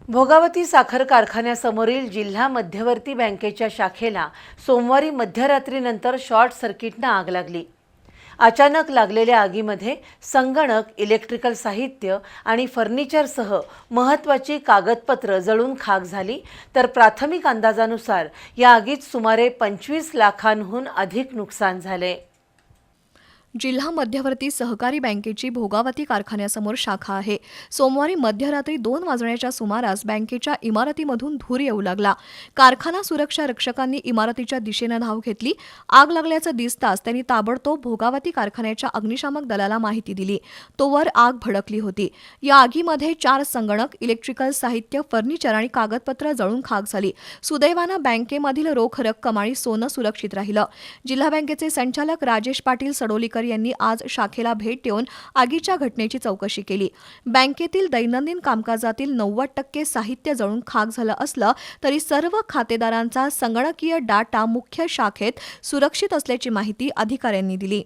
भोगावती साखर कारखान्यासमोरील जिल्हा मध्यवर्ती बँकेच्या शाखेला सोमवारी मध्यरात्रीनंतर शॉर्ट सर्किटनं आग लागली। अचानक लागलेल्या आगीमध्ये संगणक, इलेक्ट्रिकल साहित्य आणि फर्निचरसह महत्त्वाची कागदपत्र जळून खाक झाली, तर प्राथमिक अंदाजानुसार या आगीत सुमारे 25 लाखांहून अधिक नुकसान झाले। जिल्हा मध्यवर्ती सहकारी बँकेची भोगावती कारखान्यासमोर शाखा आहे। सोमवारी मध्यरात्री 2 वाजण्याच्या सुमारास बँकेच्या इमारतीमधून धूर येऊ लागला। कारखाना सुरक्षा रक्षकांनी इमारतीच्या दिशेने धाव घेतली। आग लागल्याचं दिसताच त्यांनी ताबडतोब भोगावती कारखान्याच्या अग्निशामक दलाला माहिती दिली। तोवर आग भडकली होती। या आगीमध्ये 4 संगणक, इलेक्ट्रिकल साहित्य, फर्निचर आणि कागदपत्र जळून खाक झाली। सुदैवानं बँकेमधील रोख रक्कम आणि सोनं सुरक्षित राहिलं। जिल्हा बँकेचे संचालक राजेश पाटील सडोलीकर यांनी आज शाखेला भेट देऊन आगीच्या घटनेची चौकशी केली। बँकेतील दैनंदिन कामकाजातील 90% साहित्य जळून खाक झालं असलं तरी सर्व खातेदारांचा संगणकीय डाटा मुख्य शाखेत सुरक्षित असल्याची माहिती अधिकाऱ्यांनी दिली।